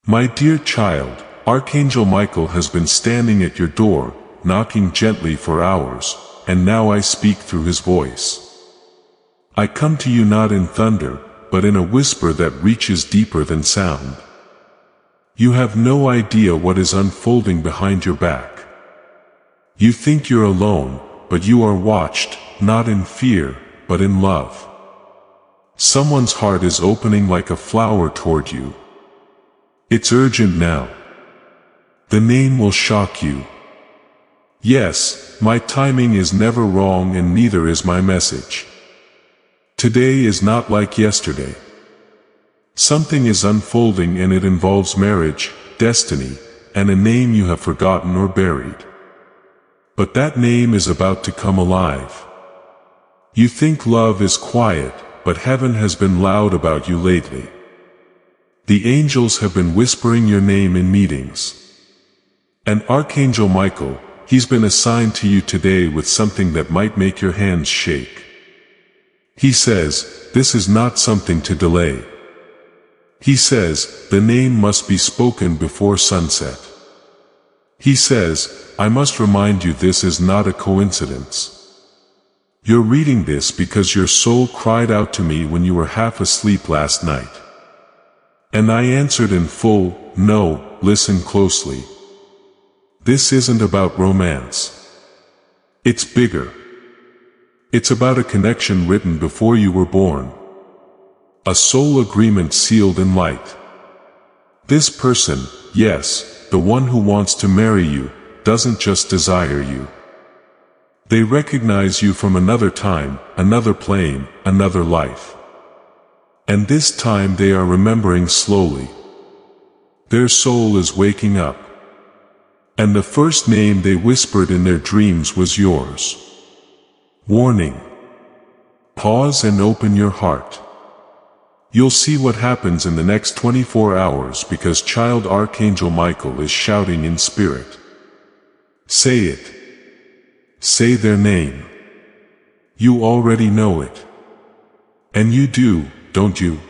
My dear child, Archangel Michael has been standing at your door, knocking gently for hours, and now I speak through his voice. I come to you not in thunder, but in a whisper that reaches deeper than sound. You have no idea what is unfolding behind your back. You think you're alone, but you are watched, not in fear, but in love. Someone's heart is opening like a flower toward you. It's urgent now. The name will shock you. Yes, my timing is never wrong and neither is my message. Today is not like yesterday. Something is unfolding and it involves marriage, destiny, and a name you have forgotten or buried. But that name is about to come alive. You think love is quiet, but heaven has been loud about you lately. The angels have been whispering your name in meetings. And Archangel Michael, he's been assigned to you today with something that might make your hands shake. He says, this is not something to delay. He says, the name must be spoken before sunset. He says, I must remind you this is not a coincidence. You're reading this because your soul cried out to me when you were half asleep last night. And I answered in full, no, listen closely. This isn't about romance. It's bigger. It's about a connection written before you were born. A soul agreement sealed in light. This person, yes, the one who wants to marry you, doesn't just desire you. They recognize you from another time, another plane, another life. And this time they are remembering slowly. Their soul is waking up. And the first name they whispered in their dreams was yours. Warning. Pause and open your heart. You'll see what happens in the next 24 hours because Child Archangel Michael is shouting in spirit. Say it. Say their name. You already know it. And you do, don't you?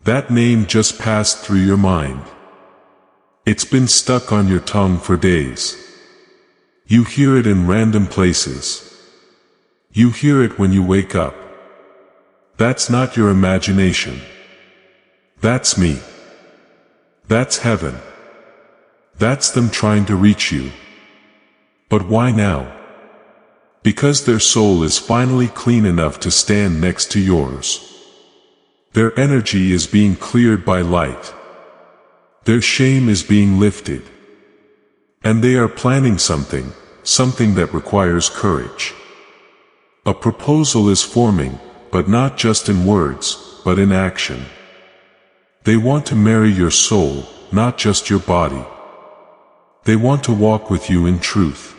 That name just passed through your mind. It's been stuck on your tongue for days. You hear it in random places. You hear it when you wake up. That's not your imagination. That's me. That's heaven. That's them trying to reach you. But why now? Because their soul is finally clean enough to stand next to yours. Their energy is being cleared by light. Their shame is being lifted. And they are planning something that requires courage. A proposal is forming, but not just in words, but in action. They want to marry your soul, not just your body. They want to walk with you in truth.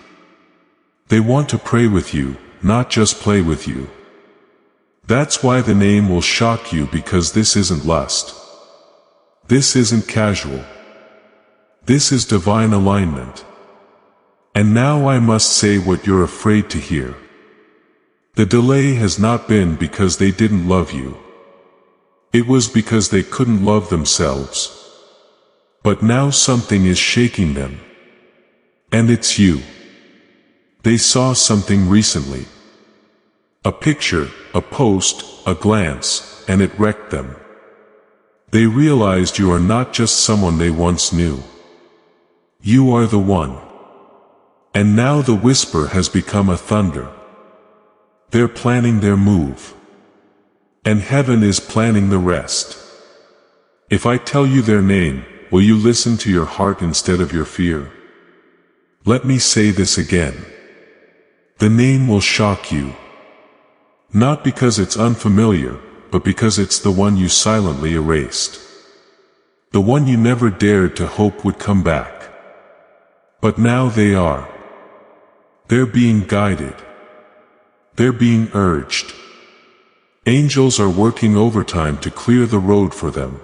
They want to pray with you, not just play with you. That's why the name will shock you because this isn't lust. This isn't casual. This is divine alignment. And now I must say what you're afraid to hear. The delay has not been because they didn't love you. It was because they couldn't love themselves. But now something is shaking them. And it's you. They saw something recently. A picture, a post, a glance, and it wrecked them. They realized you are not just someone they once knew. You are the one. And now the whisper has become a thunder. They're planning their move. And heaven is planning the rest. If I tell you their name, will you listen to your heart instead of your fear? Let me say this again. The name will shock you. Not because it's unfamiliar, but because it's the one you silently erased. The one you never dared to hope would come back. But now they are. They're being guided. They're being urged. Angels are working overtime to clear the road for them.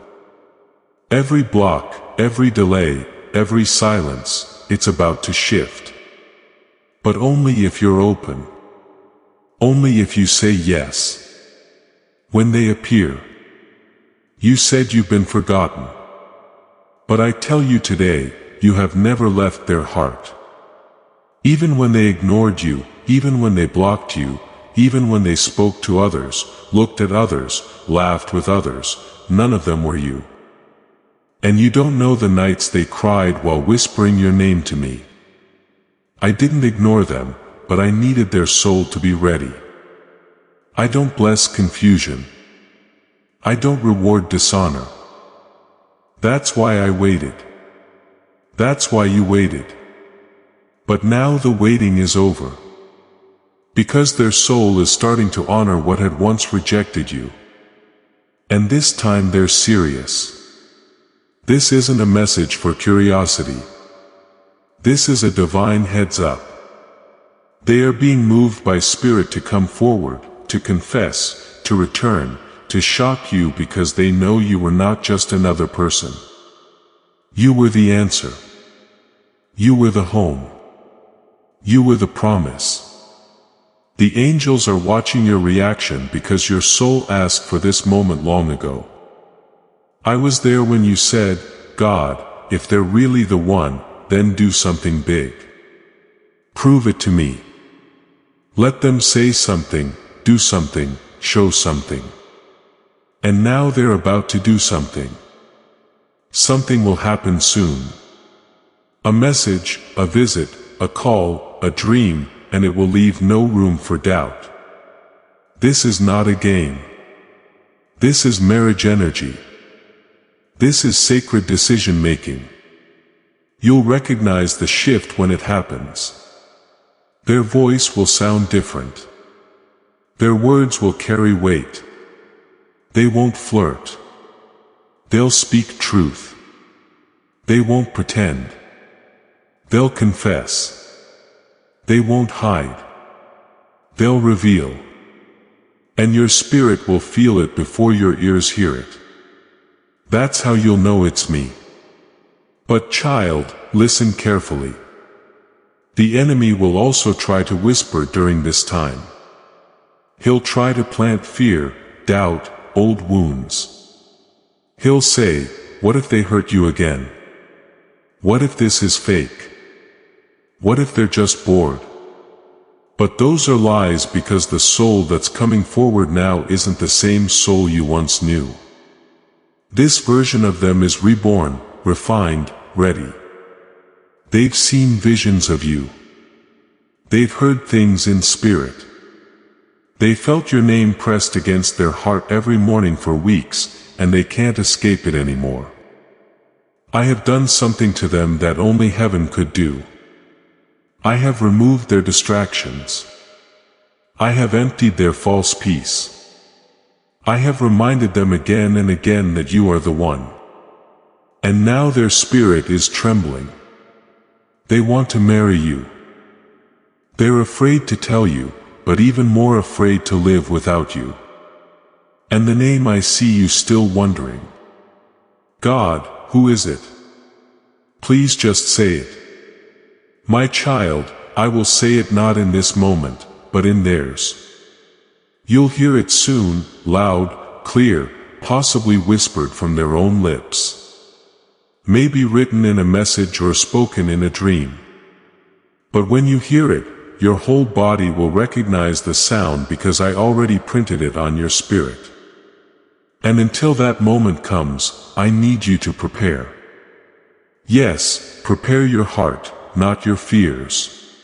Every block, every delay, every silence, it's about to shift. But only if you're open. Only if you say yes. When they appear, you said you've been forgotten. But I tell you today, you have never left their heart. Even when they ignored you, even when they blocked you, even when they spoke to others, looked at others, laughed with others, none of them were you. And you don't know the nights they cried while whispering your name to me. I didn't ignore them, but I needed their soul to be ready. I don't bless confusion. I don't reward dishonor. That's why I waited. That's why you waited. But now the waiting is over. Because their soul is starting to honor what had once rejected you. And this time they're serious. This isn't a message for curiosity. This is a divine heads up. They are being moved by Spirit to come forward, to confess, to return, to shock you because they know you were not just another person. You were the answer. You were the home. You were the promise. The angels are watching your reaction because your soul asked for this moment long ago. I was there when you said, God, if they're really the one, then do something big. Prove it to me. Let them say something, do something, show something. And now they're about to do something. Something will happen soon. A message, a visit, a call, a dream, and it will leave no room for doubt. This is not a game. This is marriage energy. This is sacred decision-making. You'll recognize the shift when it happens. Their voice will sound different. Their words will carry weight. They won't flirt. They'll speak truth. They won't pretend. They'll confess. They won't hide. They'll reveal. And your spirit will feel it before your ears hear it. That's how you'll know it's me. But child, listen carefully. The enemy will also try to whisper during this time. He'll try to plant fear, doubt, old wounds. He'll say, what if they hurt you again? What if this is fake? What if they're just bored? But those are lies because the soul that's coming forward now isn't the same soul you once knew. This version of them is reborn, refined, ready. They've seen visions of you. They've heard things in spirit. They felt your name pressed against their heart every morning for weeks, and they can't escape it anymore. I have done something to them that only heaven could do. I have removed their distractions. I have emptied their false peace. I have reminded them again and again that you are the one. And now their spirit is trembling. They want to marry you. They're afraid to tell you, but even more afraid to live without you. And the name I see you still wondering. God, who is it? Please just say it. My child, I will say it not in this moment, but in theirs. You'll hear it soon, loud, clear, possibly whispered from their own lips. Maybe written in a message or spoken in a dream. But when you hear it, your whole body will recognize the sound because I already printed it on your spirit. And until that moment comes, I need you to prepare. Yes, prepare your heart, not your fears.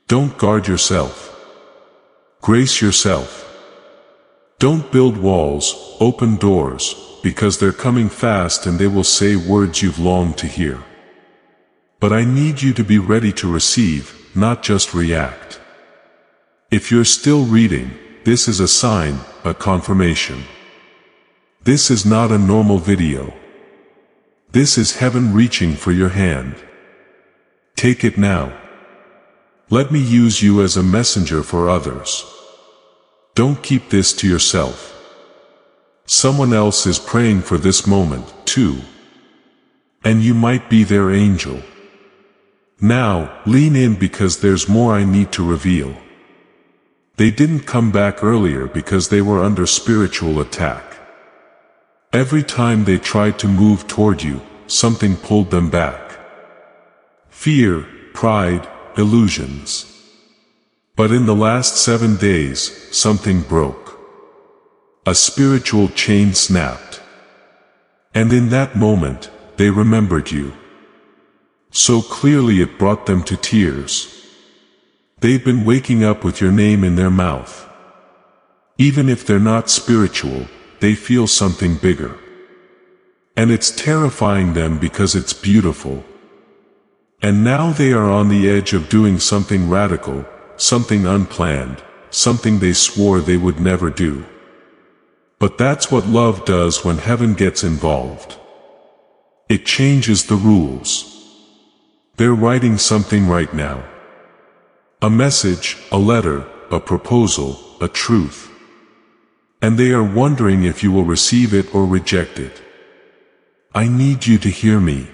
Don't guard yourself. Grace yourself. Don't build walls, open doors, because they're coming fast and they will say words you've longed to hear. But I need you to be ready to receive, not just react. If you're still reading, this is a sign, a confirmation. This is not a normal video. This is heaven reaching for your hand. Take it now. Let me use you as a messenger for others. Don't keep this to yourself. Someone else is praying for this moment, too. And you might be their angel. Now, lean in because there's more I need to reveal. They didn't come back earlier because they were under spiritual attack. Every time they tried to move toward you, something pulled them back. Fear, pride, illusions. But in the last 7 days, something broke. A spiritual chain snapped. And in that moment, they remembered you. So clearly it brought them to tears. They've been waking up with your name in their mouth. Even if they're not spiritual, they feel something bigger. And it's terrifying them because it's beautiful. And now they are on the edge of doing something radical, something unplanned, something they swore they would never do. But that's what love does when heaven gets involved. It changes the rules. They're writing something right now. A message, a letter, a proposal, a truth. And they are wondering if you will receive it or reject it. I need you to hear me.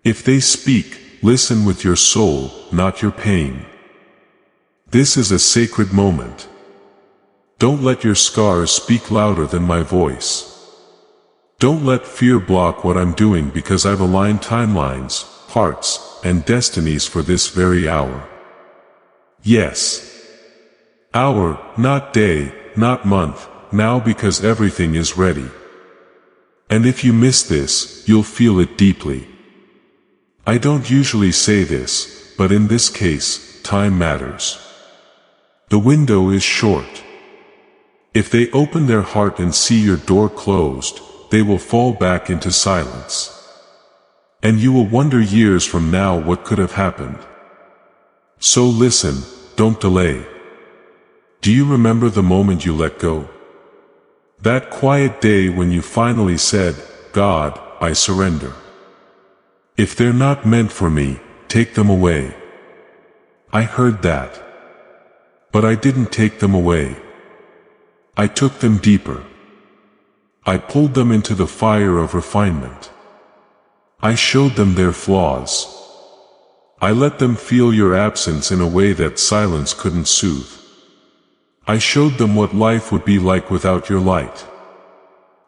If they speak, listen with your soul, not your pain. This is a sacred moment. Don't let your scars speak louder than my voice. Don't let fear block what I'm doing, because I've aligned timelines, hearts, and destinies for this very hour. Yes. Hour, not day, not month, now, because everything is ready. And if you miss this, you'll feel it deeply. I don't usually say this, but in this case, time matters. The window is short. If they open their heart and see your door closed, they will fall back into silence. And you will wonder years from now what could have happened. So listen, don't delay. Do you remember the moment you let go? That quiet day when you finally said, God, I surrender. If they're not meant for me, take them away. I heard that. But I didn't take them away. I took them deeper. I pulled them into the fire of refinement. I showed them their flaws. I let them feel your absence in a way that silence couldn't soothe. I showed them what life would be like without your light.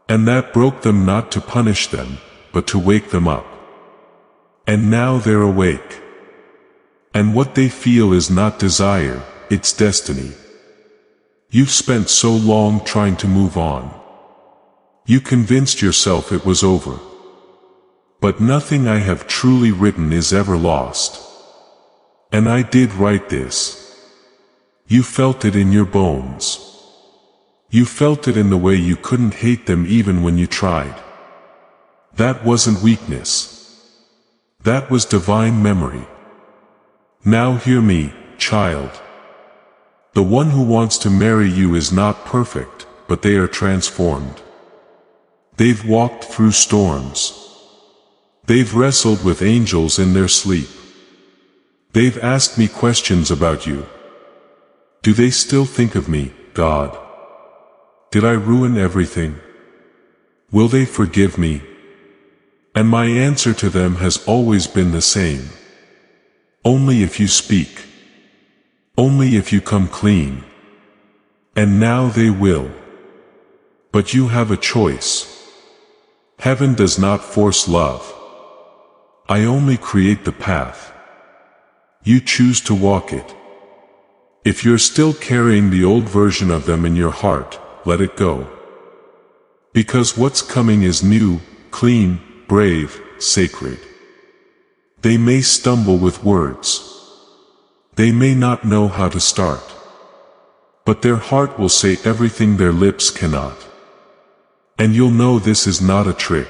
And that broke them, not to punish them, but to wake them up. And now they're awake. And what they feel is not desire, it's destiny. You've spent so long trying to move on. You convinced yourself it was over. But nothing I have truly written is ever lost. And I did write this. You felt it in your bones. You felt it in the way you couldn't hate them even when you tried. That wasn't weakness. That was divine memory. Now hear me, child. The one who wants to marry you is not perfect, but they are transformed. They've walked through storms. They've wrestled with angels in their sleep. They've asked me questions about you. Do they still think of me, God? Did I ruin everything? Will they forgive me? And my answer to them has always been the same. Only if you speak. Only if you come clean. And now they will. But you have a choice. Heaven does not force love. I only create the path. You choose to walk it. If you're still carrying the old version of them in your heart, let it go. Because what's coming is new, clean, brave, sacred. They may stumble with words. They may not know how to start. But their heart will say everything their lips cannot. And you'll know this is not a trick.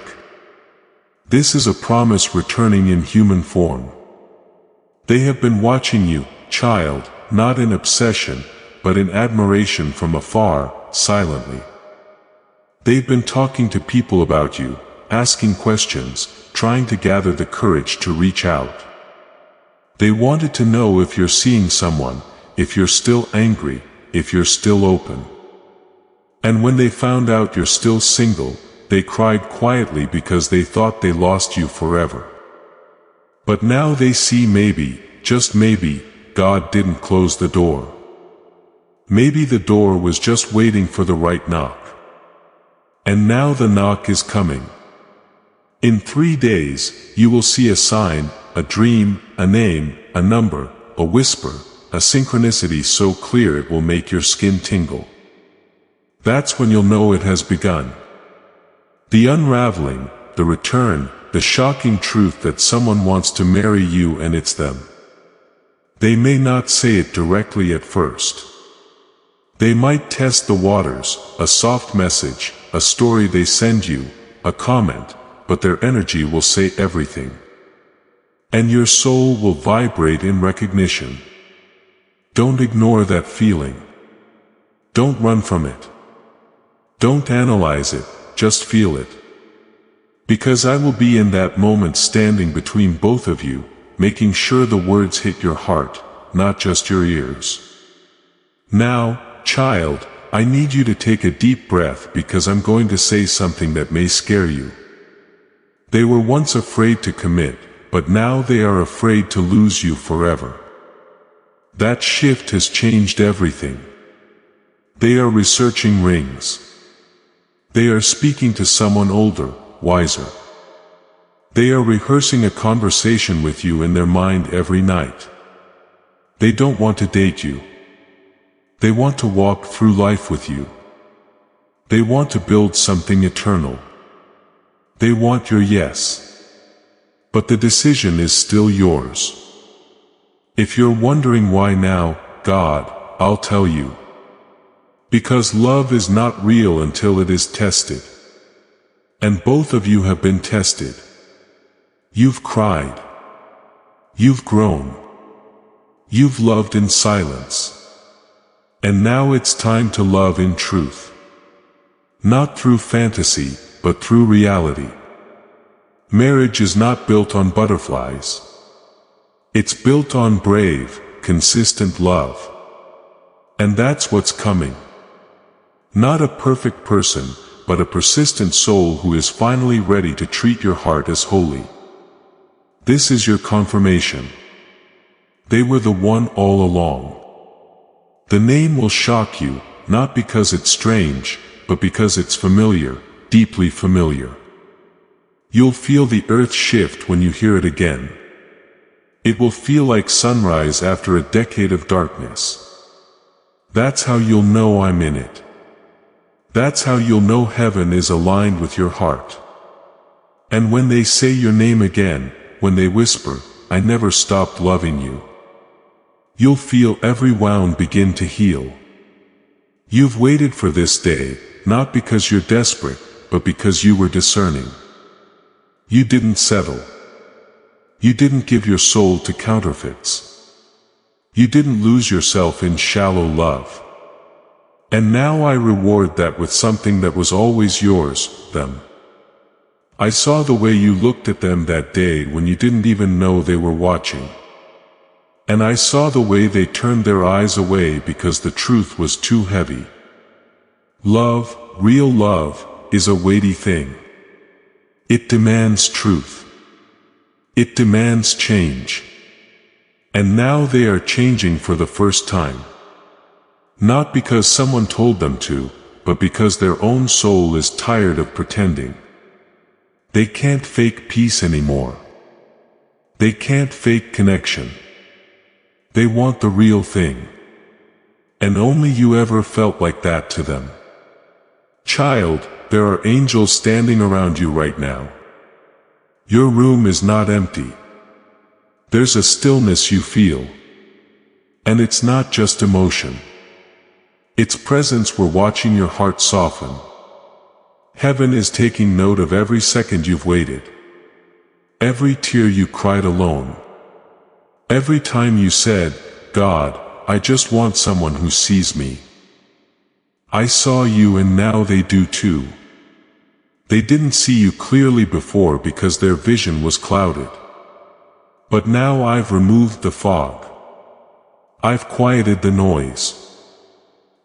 This is a promise returning in human form. They have been watching you, child, not in obsession, but in admiration from afar, silently. They've been talking to people about you, asking questions, trying to gather the courage to reach out. They wanted to know if you're seeing someone, if you're still angry, if you're still open. And when they found out you're still single, they cried quietly because they thought they lost you forever. But now they see maybe, just maybe, God didn't close the door. Maybe the door was just waiting for the right knock. And now the knock is coming. In 3 days, you will see a sign, a dream, a name, a number, a whisper, a synchronicity so clear it will make your skin tingle. That's when you'll know it has begun. The unraveling, the return, the shocking truth that someone wants to marry you and it's them. They may not say it directly at first. They might test the waters, a soft message, a story they send you, a comment, but their energy will say everything. And your soul will vibrate in recognition. Don't ignore that feeling. Don't run from it. Don't analyze it, just feel it. Because I will be in that moment standing between both of you, making sure the words hit your heart, not just your ears. Now, child, I need you to take a deep breath because I'm going to say something that may scare you. They were once afraid to commit, but now they are afraid to lose you forever. That shift has changed everything. They are researching rings. They are speaking to someone older, wiser. They are rehearsing a conversation with you in their mind every night. They don't want to date you. They want to walk through life with you. They want to build something eternal. They want your yes. But the decision is still yours. If you're wondering why now, God, I'll tell you. Because love is not real until it is tested. And both of you have been tested. You've cried. You've grown. You've loved in silence. And now it's time to love in truth. Not through fantasy, but through reality. Marriage is not built on butterflies. It's built on brave, consistent love. And that's what's coming. Not a perfect person, but a persistent soul who is finally ready to treat your heart as holy. This is your confirmation. They were the one all along. The name will shock you, not because it's strange, but because it's familiar, deeply familiar. You'll feel the earth shift when you hear it again. It will feel like sunrise after a decade of darkness. That's how you'll know I'm in it. That's how you'll know heaven is aligned with your heart. And when they say your name again, when they whisper, I never stopped loving you, you'll feel every wound begin to heal. You've waited for this day, not because you're desperate, but because you were discerning. You didn't settle. You didn't give your soul to counterfeits. You didn't lose yourself in shallow love. And now I reward that with something that was always yours, them. I saw the way you looked at them that day when you didn't even know they were watching. And I saw the way they turned their eyes away because the truth was too heavy. Love, real love, is a weighty thing. It demands truth. It demands change. And now they are changing for the first time. Not because someone told them to, but because their own soul is tired of pretending. They can't fake peace anymore. They can't fake connection. They want the real thing. And only you ever felt like that to them. Child, there are angels standing around you right now. Your room is not empty. There's a stillness you feel. And it's not just emotion. Its presence we're watching your heart soften. Heaven is taking note of every second you've waited. Every tear you cried alone. Every time you said, God, I just want someone who sees me. I saw you and now they do too. They didn't see you clearly before because their vision was clouded. But now I've removed the fog. I've quieted the noise.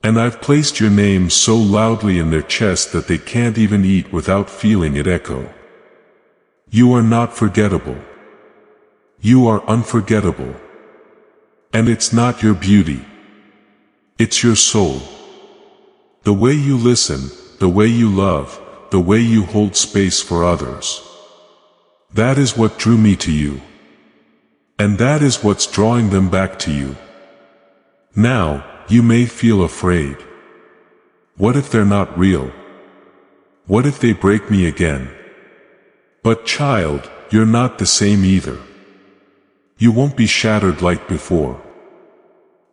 And I've placed your name so loudly in their chest that they can't even eat without feeling it echo. You are not forgettable. You are unforgettable. And it's not your beauty. It's your soul. The way you listen, the way you love, the way you hold space for others. That is what drew me to you. And that is what's drawing them back to you. Now, you may feel afraid. What if they're not real? What if they break me again? But child, you're not the same either. You won't be shattered like before.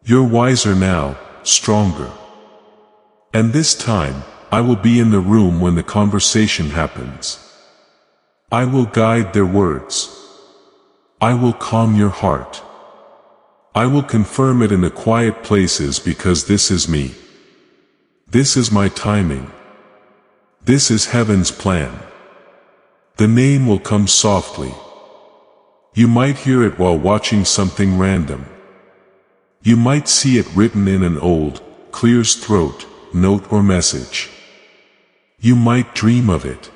You're wiser now, stronger. And this time, I will be in the room when the conversation happens. I will guide their words. I will calm your heart. I will confirm it in the quiet places because this is me. This is my timing. This is heaven's plan. The name will come softly. You might hear it while watching something random. You might see it written in an old, clear throat, note or message. You might dream of it.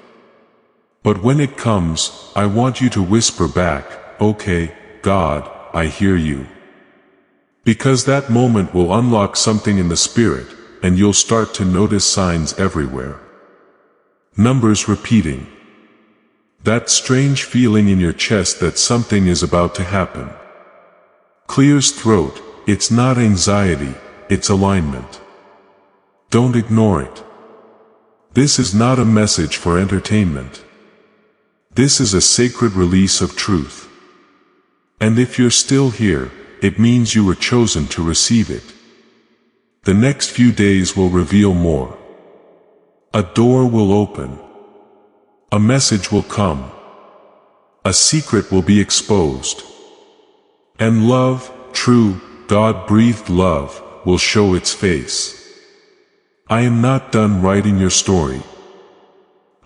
But when it comes, I want you to whisper back, "Okay, God, I hear you." Because that moment will unlock something in the spirit, and you'll start to notice signs everywhere. Numbers repeating. That strange feeling in your chest that something is about to happen. Clear throat, it's not anxiety, it's alignment. Don't ignore it. This is not a message for entertainment. This is a sacred release of truth. And if you're still here, it means you were chosen to receive it. The next few days will reveal more. A door will open. A message will come. A secret will be exposed. And love, true, God-breathed love, will show its face. I am not done writing your story.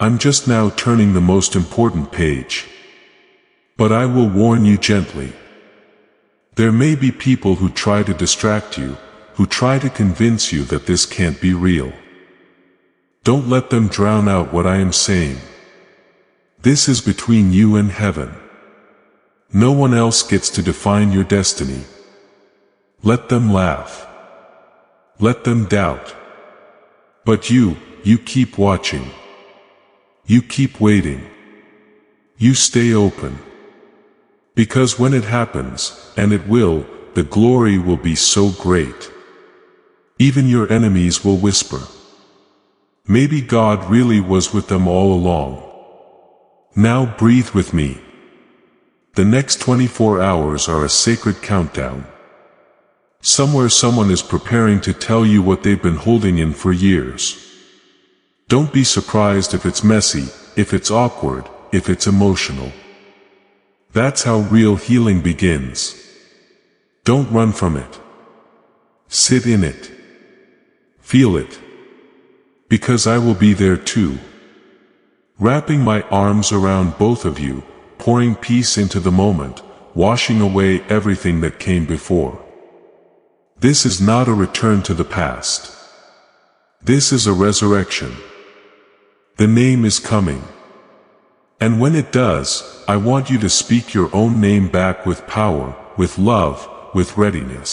I'm just now turning the most important page. But I will warn you gently. There may be people who try to distract you, who try to convince you that this can't be real. Don't let them drown out what I am saying. This is between you and heaven. No one else gets to define your destiny. Let them laugh. Let them doubt. But you keep watching. You keep waiting. You stay open. Because when it happens, and it will, the glory will be so great. Even your enemies will whisper. Maybe God really was with them all along. Now breathe with me. The next 24 hours are a sacred countdown. Somewhere someone is preparing to tell you what they've been holding in for years. Don't be surprised if it's messy, if it's awkward, if it's emotional. That's how real healing begins. Don't run from it. Sit in it. Feel it. Because I will be there too. Wrapping my arms around both of you, pouring peace into the moment, washing away everything that came before. This is not a return to the past. This is a resurrection. The name is coming. And when it does, I want you to speak your own name back with power, with love, with readiness.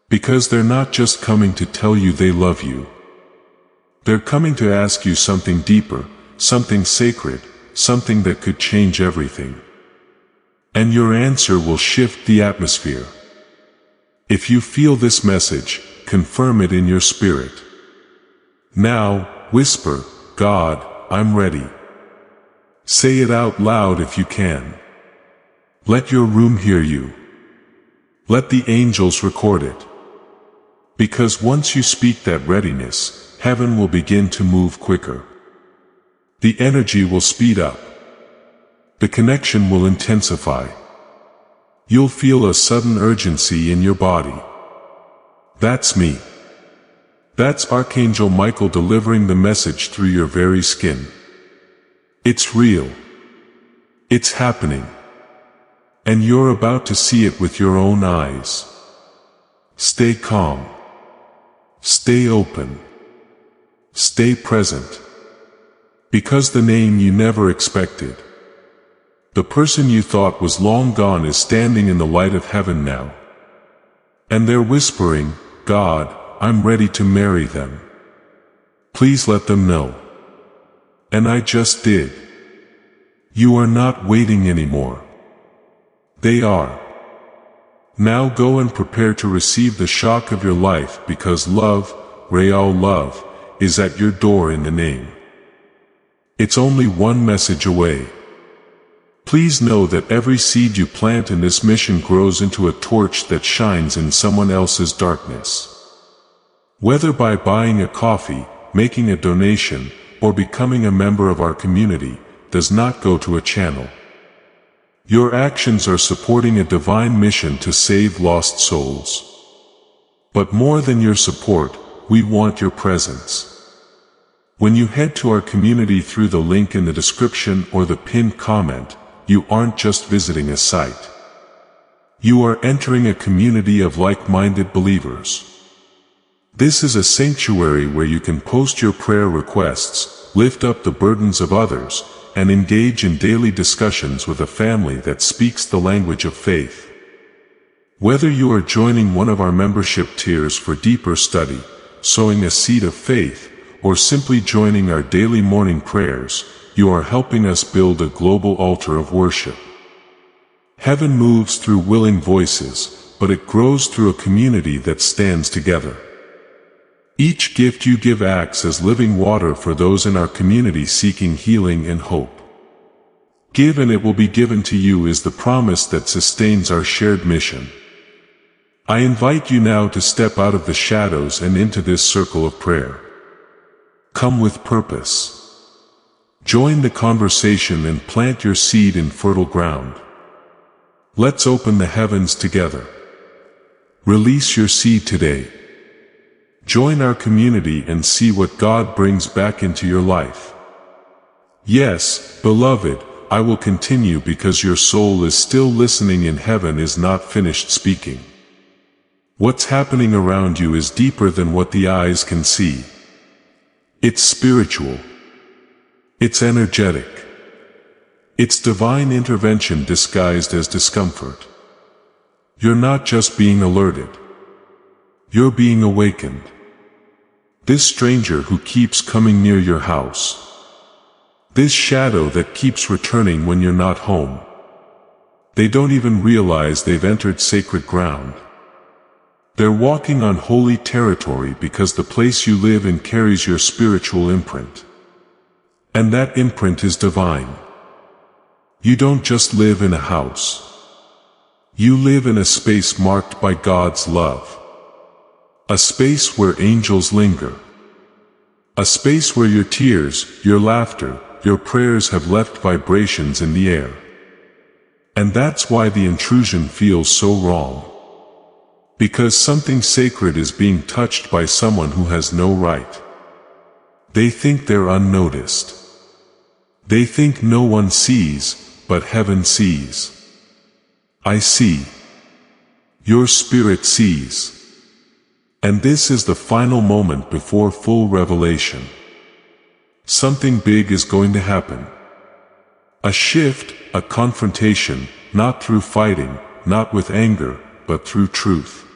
Because they're not just coming to tell you they love you. They're coming to ask you something deeper, something sacred, something that could change everything. And your answer will shift the atmosphere. If you feel this message, confirm it in your spirit. Now, whisper, God, I'm ready. Say it out loud if you can. Let your room hear you. Let the angels record it. Because once you speak that readiness, heaven will begin to move quicker. The energy will speed up. The connection will intensify. You'll feel a sudden urgency in your body. That's me. That's Archangel Michael delivering the message through your very skin. It's real. It's happening. And you're about to see it with your own eyes. Stay calm. Stay open. Stay present. Because the name you never expected. The person you thought was long gone is standing in the light of heaven now. And they're whispering, God, I'm ready to marry them. Please let them know. And I just did. You are not waiting anymore. They are. Now go and prepare to receive the shock of your life, because love, Real love, is at your door in the name. It's only one message away. Please know that every seed you plant in this mission grows into a torch that shines in someone else's darkness. Whether by buying a coffee, making a donation, or becoming a member of our community, does not go to a channel. Your actions are supporting a divine mission to save lost souls. But more than your support, we want your presence. When you head to our community through the link in the description or the pinned comment, you aren't just visiting a site. You are entering a community of like-minded believers. This is a sanctuary where you can post your prayer requests, lift up the burdens of others, and engage in daily discussions with a family that speaks the language of faith. Whether you are joining one of our membership tiers for deeper study, sowing a seed of faith, or simply joining our daily morning prayers, you are helping us build a global altar of worship. Heaven moves through willing voices, but it grows through a community that stands together. Each gift you give acts as living water for those in our community seeking healing and hope. Give and it will be given to you is the promise that sustains our shared mission. I invite you now to step out of the shadows and into this circle of prayer. Come with purpose. Join the conversation and plant your seed in fertile ground. Let's open the heavens together. Release your seed today. Join our community and see what God brings back into your life. Yes, beloved, I will continue because your soul is still listening and heaven is not finished speaking. What's happening around you is deeper than what the eyes can see. It's spiritual. It's energetic. It's divine intervention disguised as discomfort. You're not just being alerted. You're being awakened. This stranger who keeps coming near your house. This shadow that keeps returning when you're not home. They don't even realize they've entered sacred ground. They're walking on holy territory because the place you live in carries your spiritual imprint. And that imprint is divine. You don't just live in a house. You live in a space marked by God's love. A space where angels linger. A space where your tears, your laughter, your prayers have left vibrations in the air. And that's why the intrusion feels so wrong. Because something sacred is being touched by someone who has no right. They think they're unnoticed. They think no one sees, but heaven sees. I see. Your spirit sees. And this is the final moment before full revelation. Something big is going to happen. A shift, a confrontation, not through fighting, not with anger, but through truth.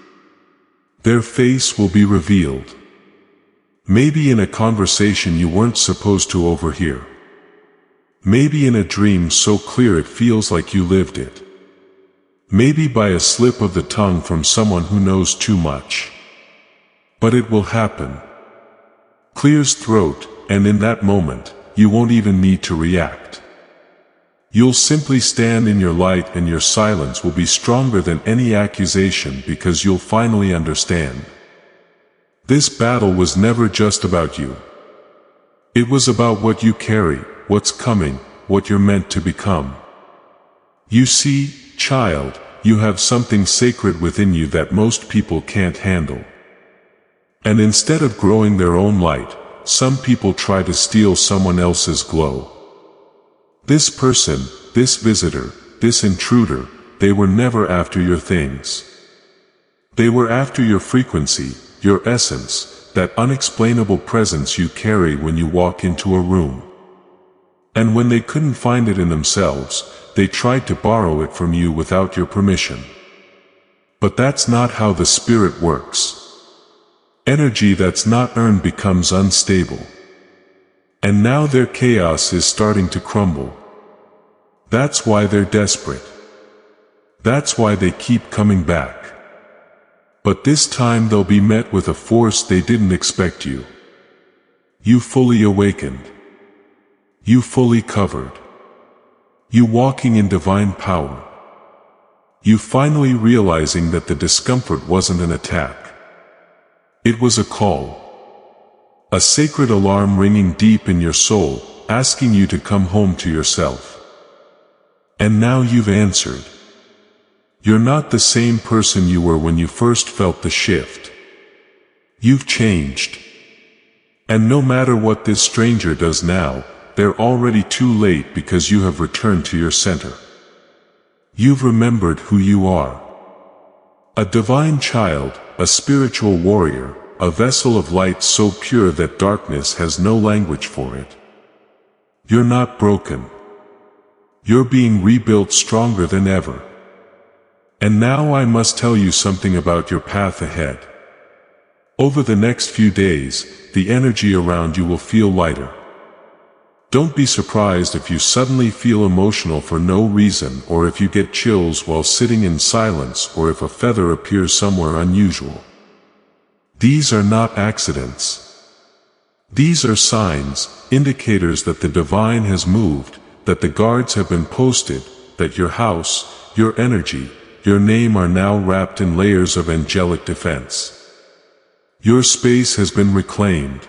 Their face will be revealed. Maybe in a conversation you weren't supposed to overhear. Maybe in a dream so clear it feels like you lived it. Maybe by a slip of the tongue from someone who knows too much. But it will happen. Clear's throat, and in that moment, you won't even need to react. You'll simply stand in your light and your silence will be stronger than any accusation because you'll finally understand. This battle was never just about you. It was about what you carry, what's coming, what you're meant to become. You see, child, you have something sacred within you that most people can't handle. And instead of growing their own light, some people try to steal someone else's glow. This person, this visitor, this intruder, they were never after your things. They were after your frequency, your essence, that unexplainable presence you carry when you walk into a room. And when they couldn't find it in themselves, they tried to borrow it from you without your permission. But that's not how the spirit works. Energy that's not earned becomes unstable. And now their chaos is starting to crumble. That's why they're desperate. That's why they keep coming back. But this time they'll be met with a force they didn't expect you. You fully awakened. You fully covered. You walking in divine power. You finally realizing that the discomfort wasn't an attack. It was a call. A sacred alarm ringing deep in your soul, asking you to come home to yourself. And now you've answered. You're not the same person you were when you first felt the shift. You've changed. And no matter what this stranger does now, they're already too late because you have returned to your center. You've remembered who you are. A divine child, a spiritual warrior, a vessel of light so pure that darkness has no language for it. You're not broken. You're being rebuilt stronger than ever. And now I must tell you something about your path ahead. Over the next few days, the energy around you will feel lighter. Don't be surprised if you suddenly feel emotional for no reason, or if you get chills while sitting in silence, or if a feather appears somewhere unusual. These are not accidents. These are signs, indicators that the divine has moved, that the guards have been posted, that your house, your energy, your name are now wrapped in layers of angelic defense. Your space has been reclaimed.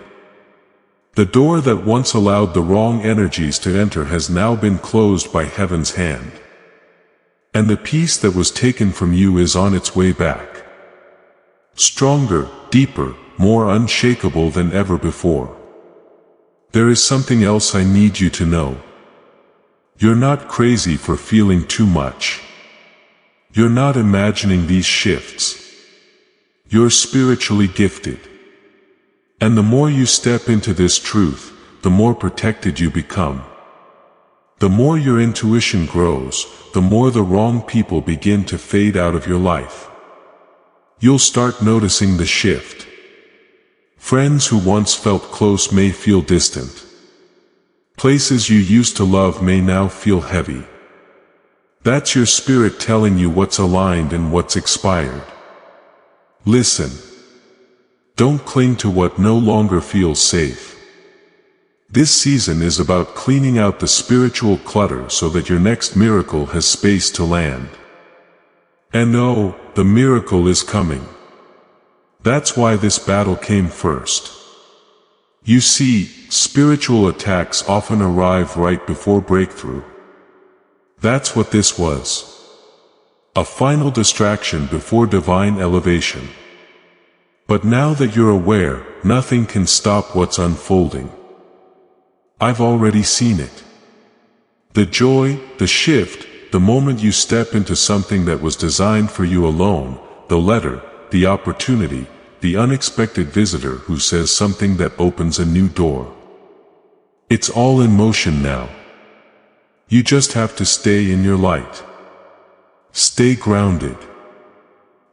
The door that once allowed the wrong energies to enter has now been closed by heaven's hand. And the peace that was taken from you is on its way back. Stronger, deeper, more unshakable than ever before. There is something else I need you to know. You're not crazy for feeling too much. You're not imagining these shifts. You're spiritually gifted. And the more you step into this truth, the more protected you become. The more your intuition grows, the more the wrong people begin to fade out of your life. You'll start noticing the shift. Friends who once felt close may feel distant. Places you used to love may now feel heavy. That's your spirit telling you what's aligned and what's expired. Listen. Don't cling to what no longer feels safe. This season is about cleaning out the spiritual clutter so that your next miracle has space to land. And oh, the miracle is coming. That's why this battle came first. You see, spiritual attacks often arrive right before breakthrough. That's what this was. A final distraction before divine elevation. But now that you're aware, nothing can stop what's unfolding. I've already seen it. The joy, the shift, the moment you step into something that was designed for you alone, the letter, the opportunity, the unexpected visitor who says something that opens a new door. It's all in motion now. You just have to stay in your light. Stay grounded.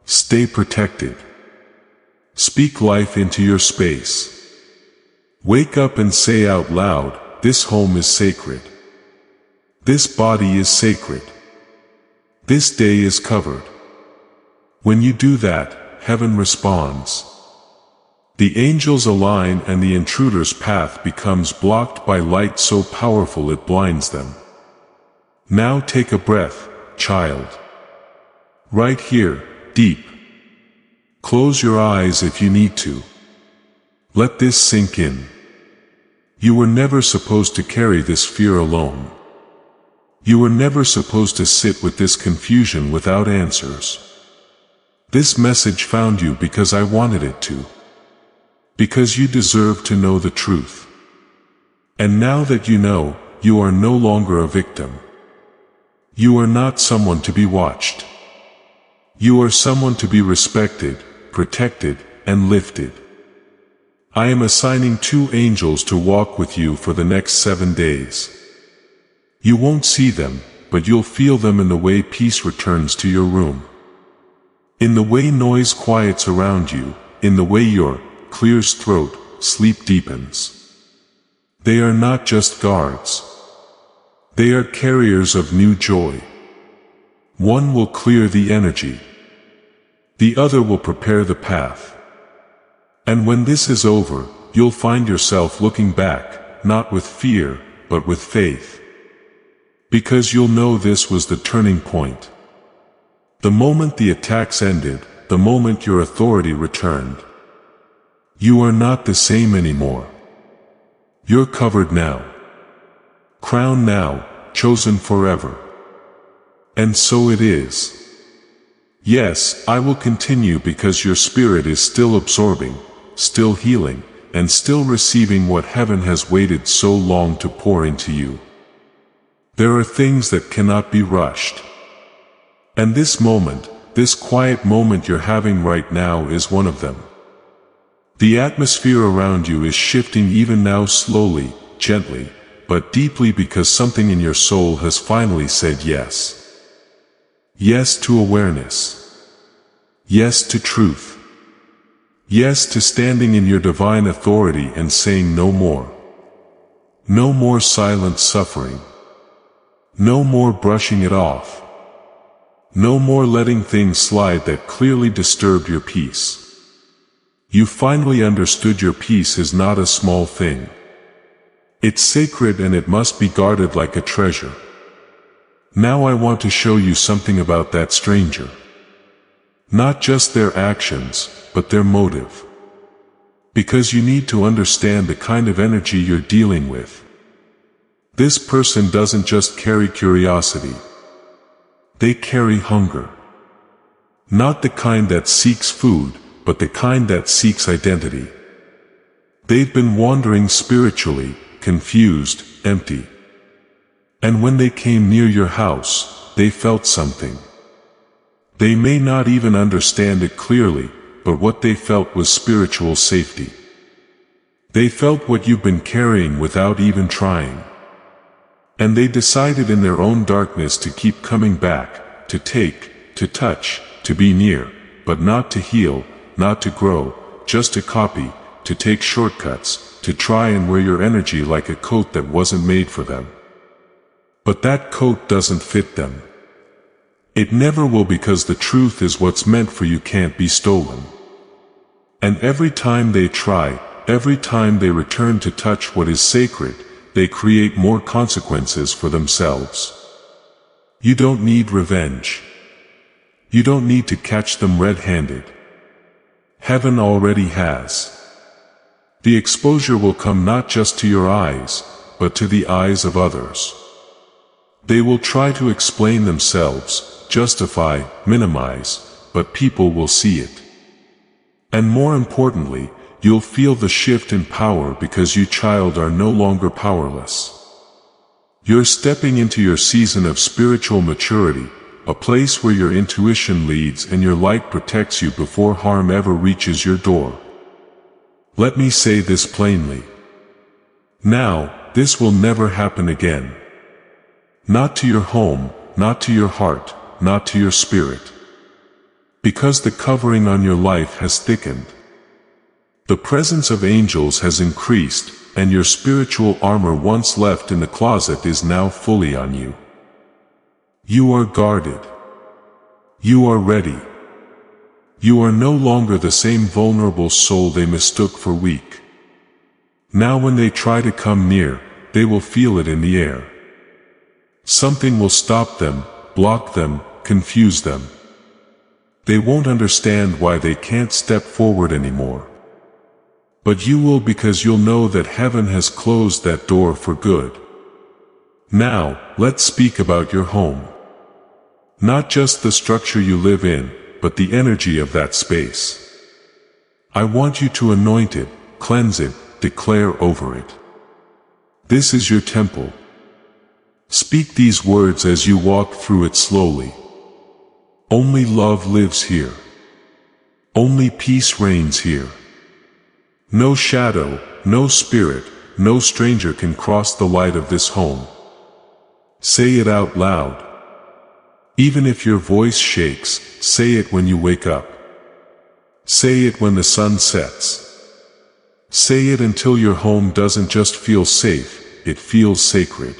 Stay protected. Speak life into your space. Wake up and say out loud, this home is sacred. This body is sacred. This day is covered. When you do that, heaven responds. The angels align and the intruder's path becomes blocked by light so powerful it blinds them. Now take a breath, child. Right here, deep. Close your eyes if you need to. Let this sink in. You were never supposed to carry this fear alone. You were never supposed to sit with this confusion without answers. This message found you because I wanted it to. Because you deserve to know the truth. And now that you know, you are no longer a victim. You are not someone to be watched. You are someone to be respected, protected, and lifted. I am assigning 2 angels to walk with you for the next 7 days. You won't see them, but you'll feel them in the way peace returns to your room. In the way noise quiets around you, in the way your clears throat, sleep deepens. They are not just guards. They are carriers of new joy. One will clear the energy. The other will prepare the path. And when this is over, you'll find yourself looking back, not with fear, but with faith. Because you'll know this was the turning point. The moment the attacks ended, the moment your authority returned. You are not the same anymore. You're covered now. Crowned now, chosen forever. And so it is. Yes, I will continue because your spirit is still absorbing, still healing, and still receiving what heaven has waited so long to pour into you. There are things that cannot be rushed. And this moment, this quiet moment you're having right now is one of them. The atmosphere around you is shifting even now slowly, gently, but deeply because something in your soul has finally said yes. Yes to awareness. Yes to truth. Yes to standing in your divine authority and saying no more. No more silent suffering. No more brushing it off. No more letting things slide that clearly disturbed your peace. You finally understood your peace is not a small thing. It's sacred and it must be guarded like a treasure. Now I want to show you something about that stranger. Not just their actions, but their motive. Because you need to understand the kind of energy you're dealing with. This person doesn't just carry curiosity. They carry hunger. Not the kind that seeks food, but the kind that seeks identity. They've been wandering spiritually, confused, empty. And when they came near your house, they felt something. They may not even understand it clearly, but what they felt was spiritual safety. They felt what you've been carrying without even trying. And they decided in their own darkness to keep coming back, to take, to touch, to be near, but not to heal, not to grow, just to copy, to take shortcuts, to try and wear your energy like a coat that wasn't made for them. But that coat doesn't fit them. It never will because the truth is what's meant for you can't be stolen. And every time they try, every time they return to touch what is sacred, they create more consequences for themselves. You don't need revenge. You don't need to catch them red-handed. Heaven already has. The exposure will come not just to your eyes, but to the eyes of others. They will try to explain themselves, justify, minimize, but people will see it. And more importantly, you'll feel the shift in power because you child are no longer powerless. You're stepping into your season of spiritual maturity, a place where your intuition leads and your light protects you before harm ever reaches your door. Let me say this plainly. Now, this will never happen again. Not to your home, not to your heart, not to your spirit. Because the covering on your life has thickened. The presence of angels has increased, and your spiritual armor once left in the closet is now fully on you. You are guarded. You are ready. You are no longer the same vulnerable soul they mistook for weak. Now when they try to come near, they will feel it in the air. Something will stop them, block them, confuse them. They won't understand why they can't step forward anymore. But you will because you'll know that heaven has closed that door for good. Now, let's speak about your home. Not just the structure you live in, but the energy of that space. I want you to anoint it, cleanse it, declare over it. This is your temple. Speak these words as you walk through it slowly. Only love lives here. Only peace reigns here. No shadow, no spirit, no stranger can cross the light of this home. Say it out loud. Even if your voice shakes, say it when you wake up. Say it when the sun sets. Say it until your home doesn't just feel safe, it feels sacred.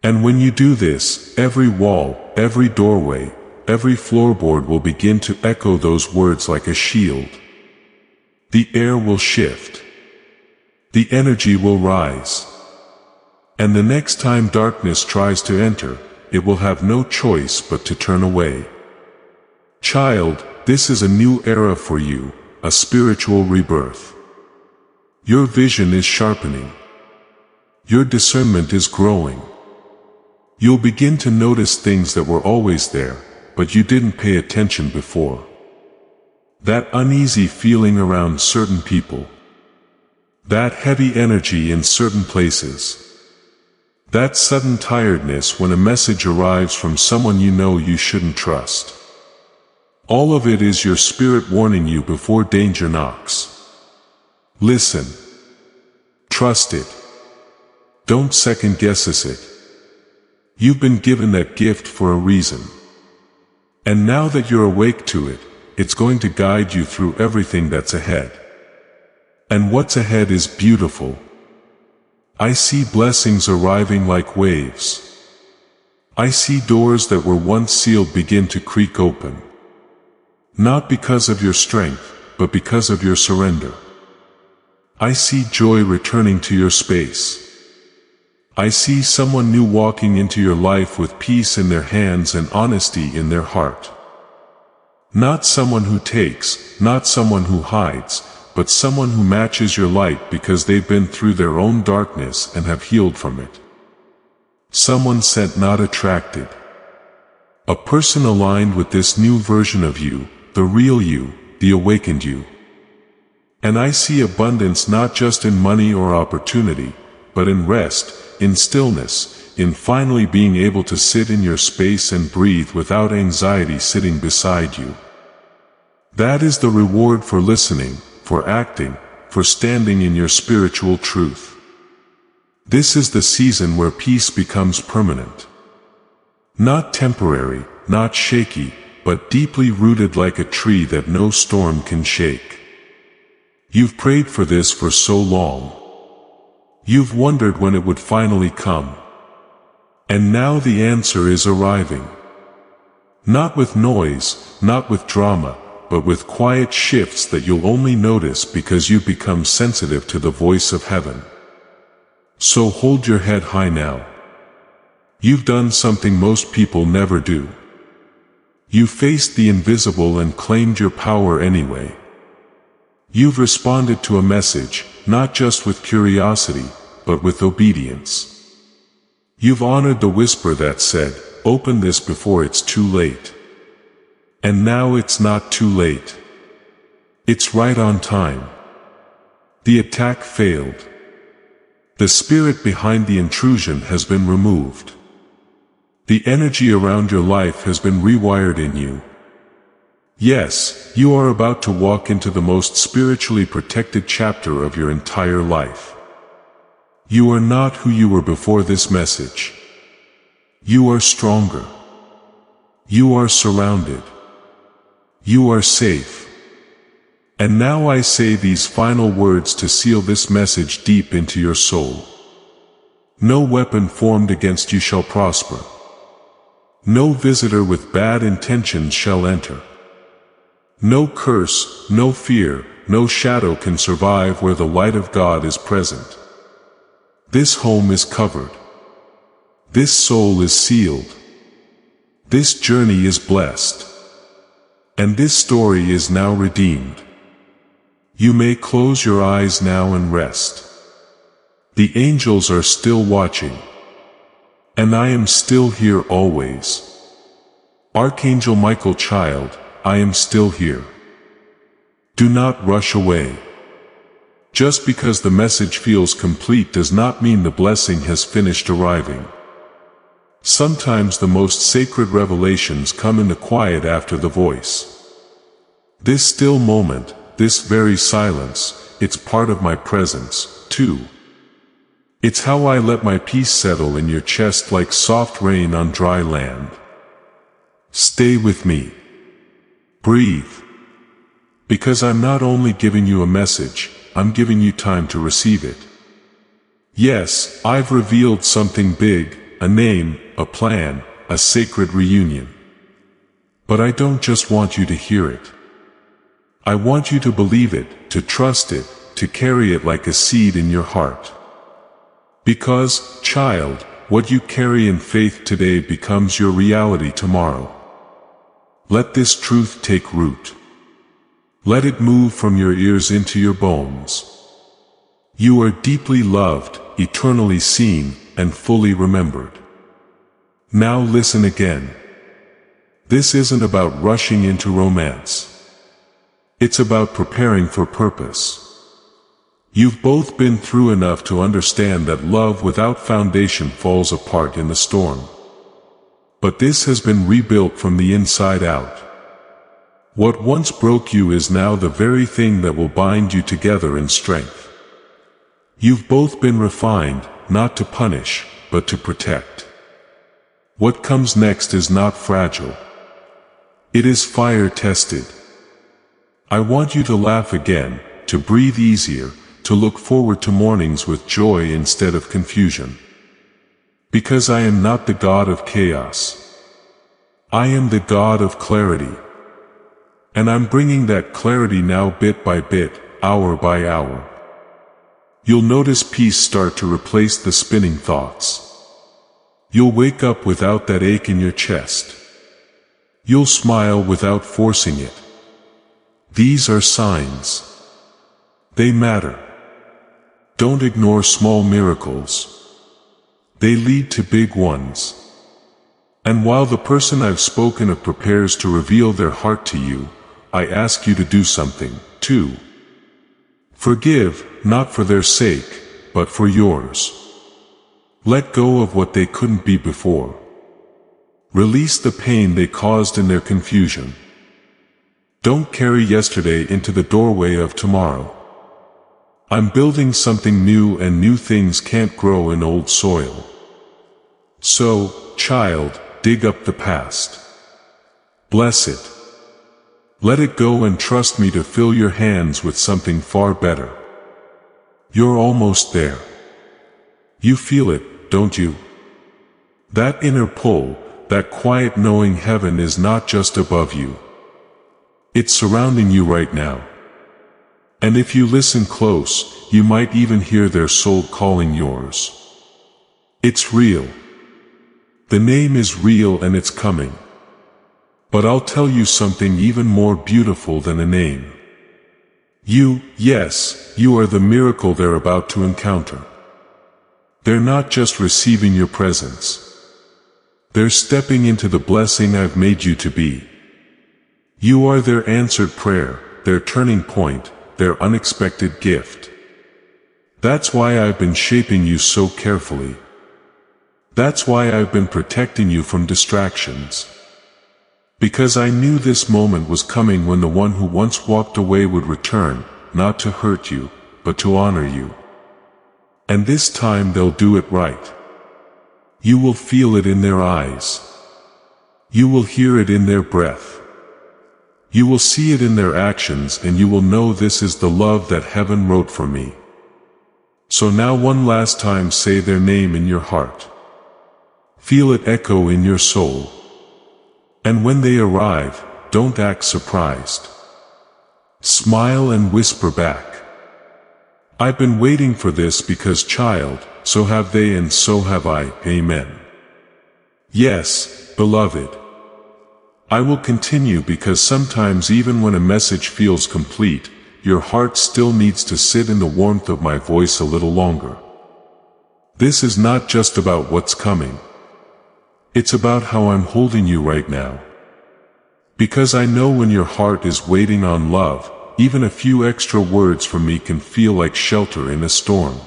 And when you do this, every wall, every doorway, every floorboard will begin to echo those words like a shield. The air will shift. The energy will rise. And the next time darkness tries to enter, it will have no choice but to turn away. Child, this is a new era for you, a spiritual rebirth. Your vision is sharpening. Your discernment is growing. You'll begin to notice things that were always there, but you didn't pay attention before. That uneasy feeling around certain people. That heavy energy in certain places. That sudden tiredness when a message arrives from someone you know you shouldn't trust. All of it is your spirit warning you before danger knocks. Listen. Trust it. Don't second guess it. You've been given that gift for a reason. And now that you're awake to it, it's going to guide you through everything that's ahead. And what's ahead is beautiful. I see blessings arriving like waves. I see doors that were once sealed begin to creak open. Not because of your strength, but because of your surrender. I see joy returning to your space. I see someone new walking into your life with peace in their hands and honesty in their heart. Not someone who takes, not someone who hides, but someone who matches your light because they've been through their own darkness and have healed from it. Someone sent, not attracted. A person aligned with this new version of you, the real you, the awakened you. And I see abundance not just in money or opportunity, but in rest, in stillness, in finally being able to sit in your space and breathe without anxiety sitting beside you. That is the reward for listening, for acting, for standing in your spiritual truth. This is the season where peace becomes permanent. Not temporary, not shaky, but deeply rooted like a tree that no storm can shake. You've prayed for this for so long. You've wondered when it would finally come. And now the answer is arriving. Not with noise, not with drama, but with quiet shifts that you'll only notice because you've become sensitive to the voice of heaven. So hold your head high now. You've done something most people never do. You faced the invisible and claimed your power anyway. You've responded to a message, not just with curiosity, but with obedience. You've honored the whisper that said, "Open this before it's too late." And now it's not too late. It's right on time. The attack failed. The spirit behind the intrusion has been removed. The energy around your life has been rewired in you. Yes, you are about to walk into the most spiritually protected chapter of your entire life. You are not who you were before this message. You are stronger. You are surrounded. You are safe. And now I say these final words to seal this message deep into your soul. No weapon formed against you shall prosper. No visitor with bad intentions shall enter. No curse, no fear, no shadow can survive where the light of God is present. This home is covered. This soul is sealed. This journey is blessed. And this story is now redeemed. You may close your eyes now and rest. The angels are still watching. And I am still here always. Archangel Michael, child, I am still here. Do not rush away. Just because the message feels complete does not mean the blessing has finished arriving. Sometimes the most sacred revelations come in the quiet after the voice. This still moment, this very silence, it's part of my presence, too. It's how I let my peace settle in your chest like soft rain on dry land. Stay with me. Breathe. Because I'm not only giving you a message, I'm giving you time to receive it. Yes, I've revealed something big, a name, a plan, a sacred reunion. But I don't just want you to hear it. I want you to believe it, to trust it, to carry it like a seed in your heart. Because, child, what you carry in faith today becomes your reality tomorrow. Let this truth take root. Let it move from your ears into your bones. You are deeply loved, eternally seen, and fully remembered. Now listen again. This isn't about rushing into romance. It's about preparing for purpose. You've both been through enough to understand that love without foundation falls apart in the storm. But this has been rebuilt from the inside out. What once broke you is now the very thing that will bind you together in strength. You've both been refined, not to punish, but to protect. What comes next is not fragile. It is fire-tested. I want you to laugh again, to breathe easier, to look forward to mornings with joy instead of confusion. Because I am not the God of chaos. I am the God of clarity. And I'm bringing that clarity now bit by bit, hour by hour. You'll notice peace start to replace the spinning thoughts. You'll wake up without that ache in your chest. You'll smile without forcing it. These are signs. They matter. Don't ignore small miracles. They lead to big ones. And while the person I've spoken of prepares to reveal their heart to you, I ask you to do something, too. Forgive, not for their sake, but for yours. Let go of what they couldn't be before. Release the pain they caused in their confusion. Don't carry yesterday into the doorway of tomorrow. I'm building something new, and new things can't grow in old soil. So, child, dig up the past. Bless it. Let it go and trust me to fill your hands with something far better. You're almost there. You feel it, don't you? That inner pull, that quiet knowing heaven is not just above you. It's surrounding you right now. And if you listen close, you might even hear their soul calling yours. It's real. The name is real and it's coming. But I'll tell you something even more beautiful than a name. Yes, you are the miracle they're about to encounter. They're not just receiving your presence. They're stepping into the blessing I've made you to be. You are their answered prayer, their turning point, their unexpected gift. That's why I've been shaping you so carefully. That's why I've been protecting you from distractions. Because I knew this moment was coming when the one who once walked away would return, not to hurt you, but to honor you. And this time they'll do it right. You will feel it in their eyes. You will hear it in their breath. You will see it in their actions, and you will know this is the love that heaven wrote for me. So now one last time say their name in your heart. Feel it echo in your soul. And when they arrive, don't act surprised. Smile and whisper back. I've been waiting for this because, child, so have they and so have I, amen. Yes, beloved. I will continue because sometimes even when a message feels complete, your heart still needs to sit in the warmth of my voice a little longer. This is not just about what's coming. It's about how I'm holding you right now. Because I know when your heart is waiting on love, even a few extra words from me can feel like shelter in a storm.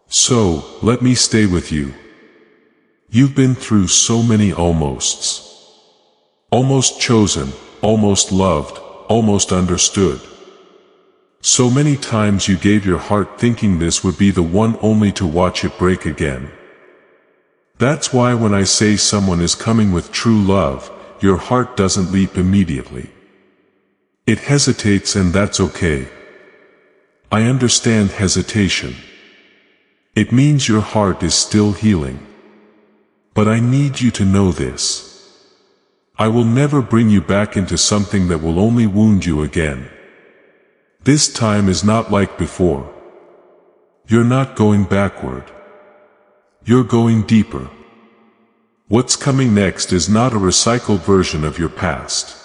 So, let me stay with you. You've been through so many almosts. Almost chosen, almost loved, almost understood. So many times you gave your heart thinking this would be the one, only to watch it break again. That's why when I say someone is coming with true love, your heart doesn't leap immediately. It hesitates, and that's okay. I understand hesitation. It means your heart is still healing. But I need you to know this. I will never bring you back into something that will only wound you again. This time is not like before. You're not going backward. You're going deeper. What's coming next is not a recycled version of your past.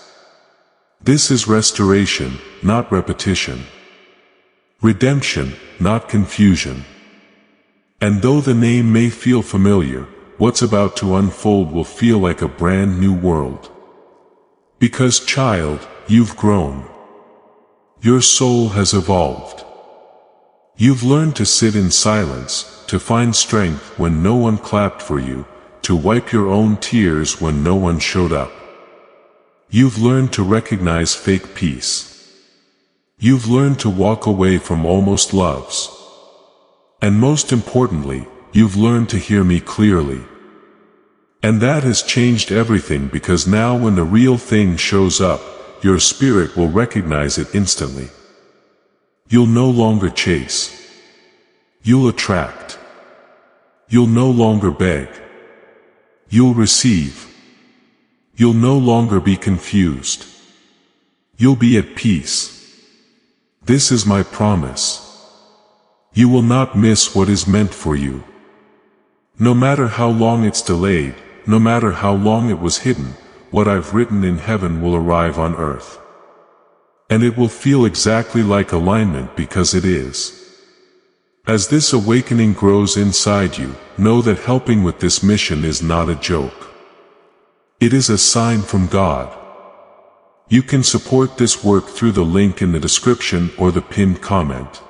This is restoration, not repetition. Redemption, not confusion. And though the name may feel familiar, what's about to unfold will feel like a brand new world. Because, child, you've grown. Your soul has evolved. You've learned to sit in silence, to find strength when no one clapped for you, to wipe your own tears when no one showed up. You've learned to recognize fake peace. You've learned to walk away from almost loves. And most importantly, you've learned to hear me clearly. And that has changed everything, because now when the real thing shows up, your spirit will recognize it instantly. You'll no longer chase. You'll attract. You'll no longer beg. You'll receive. You'll no longer be confused. You'll be at peace. This is my promise. You will not miss what is meant for you. No matter how long it's delayed, no matter how long it was hidden, what I've written in heaven will arrive on earth. And it will feel exactly like alignment, because it is. As this awakening grows inside you, know that helping with this mission is not a joke. It is a sign from God. You can support this work through the link in the description or the pinned comment.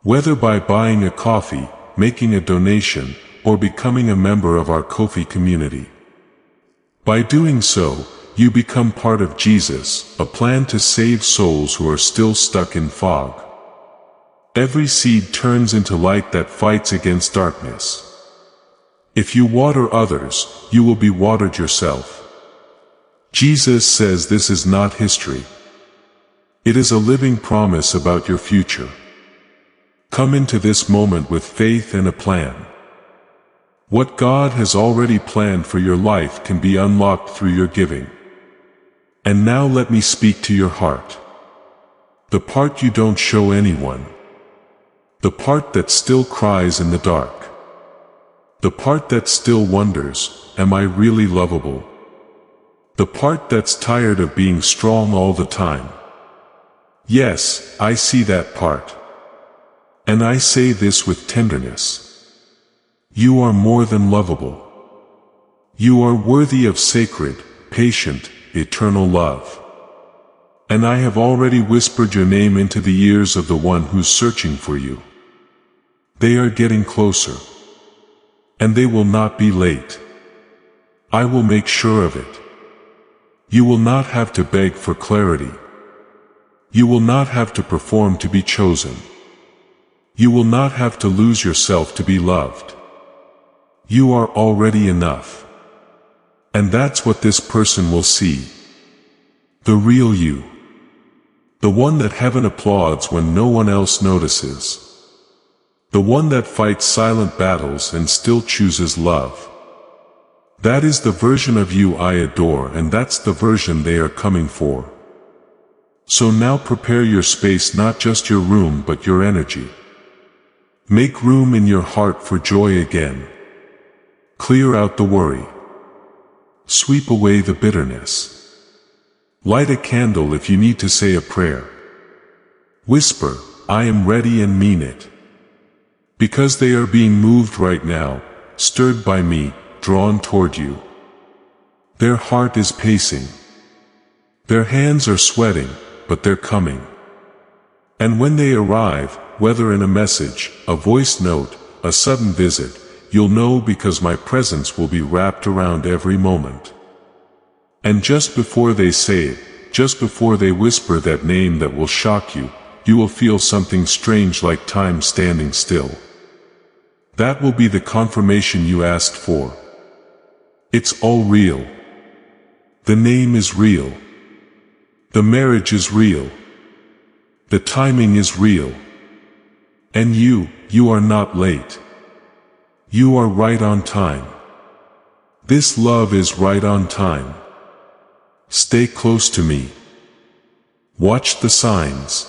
Whether by buying a coffee, making a donation, or becoming a member of our Ko-fi community. By doing so, you become part of Jesus, a plan to save souls who are still stuck in fog. Every seed turns into light that fights against darkness. If you water others, you will be watered yourself. Jesus says this is not history. It is a living promise about your future. Come into this moment with faith and a plan. What God has already planned for your life can be unlocked through your giving. And now let me speak to your heart. The part you don't show anyone. The part that still cries in the dark. The part that still wonders, am I really lovable? The part that's tired of being strong all the time. Yes, I see that part. And I say this with tenderness. You are more than lovable. You are worthy of sacred, patient, eternal love. And I have already whispered your name into the ears of the one who's searching for you. They are getting closer. And they will not be late. I will make sure of it. You will not have to beg for clarity. You will not have to perform to be chosen. You will not have to lose yourself to be loved. You are already enough. And that's what this person will see. The real you. The one that heaven applauds when no one else notices. The one that fights silent battles and still chooses love. That is the version of you I adore, and that's the version they are coming for. So now prepare your space, not just your room but your energy. Make room in your heart for joy again. Clear out the worry. Sweep away the bitterness. Light a candle if you need to say a prayer. Whisper, I am ready, and mean it. Because they are being moved right now, stirred by me, drawn toward you. Their heart is pacing. Their hands are sweating, but they're coming. And when they arrive, whether in a message, a voice note, a sudden visit, you'll know, because my presence will be wrapped around every moment. And just before they say it, just before they whisper that name that will shock you, you will feel something strange, like time standing still. That will be the confirmation you asked for. It's all real. The name is real. The marriage is real. The timing is real. And you are not late. You are right on time. This love is right on time. Stay close to me. Watch the signs.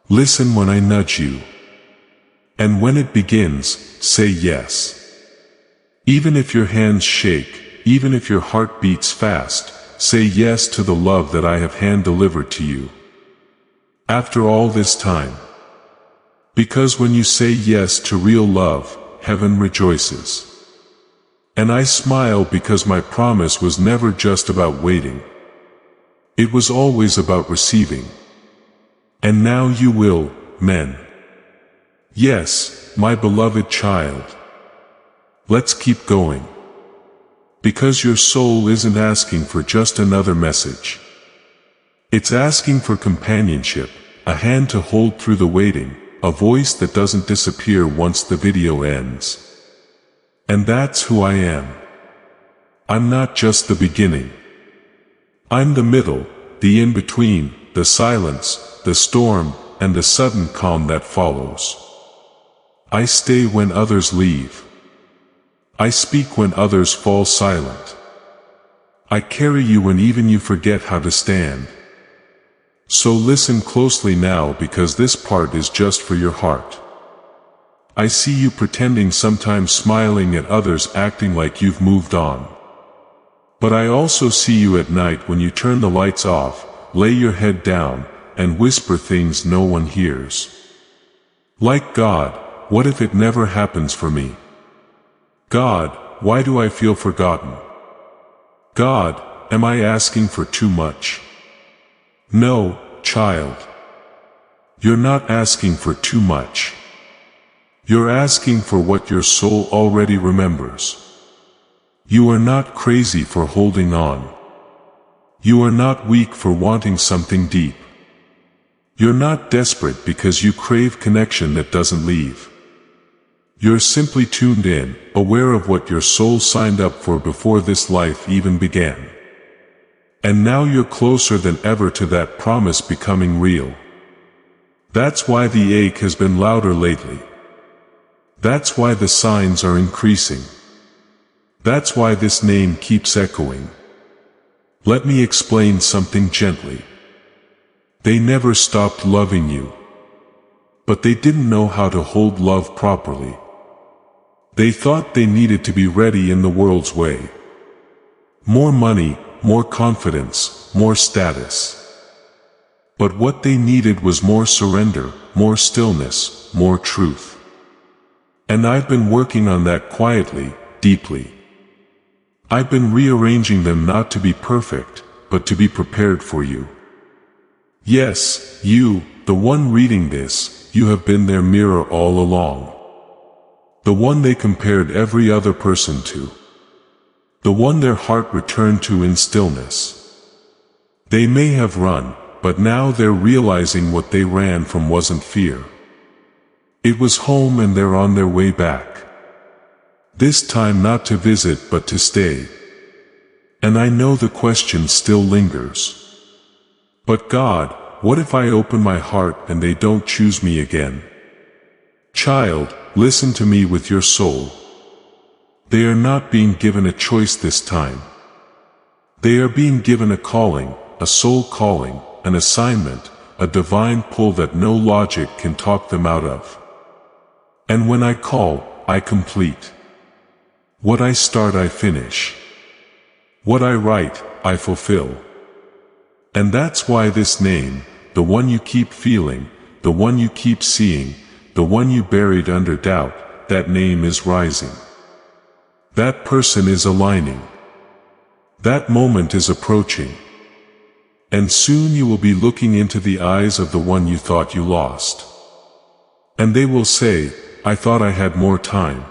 Listen when I nudge you. And when it begins, say yes. Even if your hands shake, even if your heart beats fast, say yes to the love that I have hand-delivered to you. After all this time. Because when you say yes to real love, heaven rejoices. And I smile because my promise was never just about waiting. It was always about receiving. And now you will, men. Yes, my beloved child. Let's keep going. Because your soul isn't asking for just another message. It's asking for companionship, a hand to hold through the waiting, a voice that doesn't disappear once the video ends. And that's who I am. I'm not just the beginning. I'm the middle, the in-between, the silence, the storm, and the sudden calm that follows. I stay when others leave. I speak when others fall silent. I carry you when even you forget how to stand. So listen closely now, because this part is just for your heart. I see you pretending, sometimes smiling at others, acting like you've moved on. But I also see you at night when you turn the lights off, lay your head down, and whisper things no one hears. Like, God, what if it never happens for me? God, why do I feel forgotten? God, am I asking for too much? No, child. You're not asking for too much. You're asking for what your soul already remembers. You are not crazy for holding on. You are not weak for wanting something deep. You're not desperate because you crave connection that doesn't leave. You're simply tuned in, aware of what your soul signed up for before this life even began. And now you're closer than ever to that promise becoming real. That's why the ache has been louder lately. That's why the signs are increasing. That's why this name keeps echoing. Let me explain something gently. They never stopped loving you. But they didn't know how to hold love properly. They thought they needed to be ready in the world's way. More money, more confidence, more status. But what they needed was more surrender, more stillness, more truth. And I've been working on that quietly, deeply. I've been rearranging them not to be perfect, but to be prepared for you. Yes, you, the one reading this, you have been their mirror all along. The one they compared every other person to. The one their heart returned to in stillness. They may have run, but now they're realizing what they ran from wasn't fear. It was home, and they're on their way back. This time not to visit but to stay. And I know the question still lingers. But God, what if I open my heart and they don't choose me again? Child, listen to me with your soul. They are not being given a choice this time. They are being given a calling, a soul calling, an assignment, a divine pull that no logic can talk them out of. And when I call, I complete. What I start, I finish. What I write, I fulfill. And that's why this name, the one you keep feeling, the one you keep seeing, the one you buried under doubt, that name is rising. That person is aligning. That moment is approaching. And soon you will be looking into the eyes of the one you thought you lost. And they will say, I thought I had more time.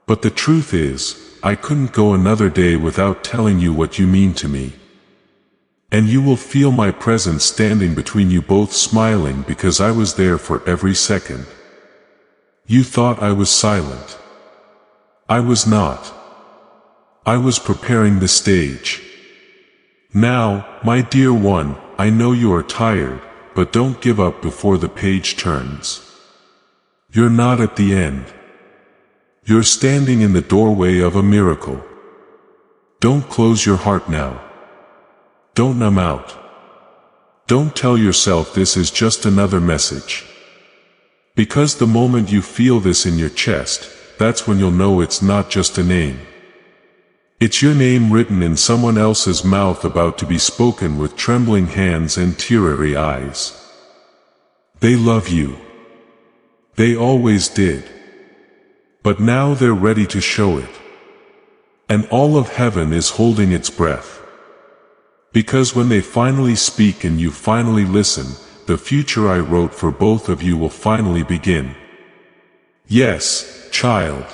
But the truth is, I couldn't go another day without telling you what you mean to me. And you will feel my presence standing between you both, smiling because I was there for every second. You thought I was silent. I was not. I was preparing the stage. Now, my dear one, I know you are tired, but don't give up before the page turns. You're not at the end. You're standing in the doorway of a miracle. Don't close your heart now. Don't numb out. Don't tell yourself this is just another message. Because the moment you feel this in your chest, that's when you'll know it's not just a name. It's your name written in someone else's mouth, about to be spoken with trembling hands and teary eyes. They love you. They always did. But now they're ready to show it. And all of heaven is holding its breath. Because when they finally speak and you finally listen, the future I wrote for both of you will finally begin. Yes, child.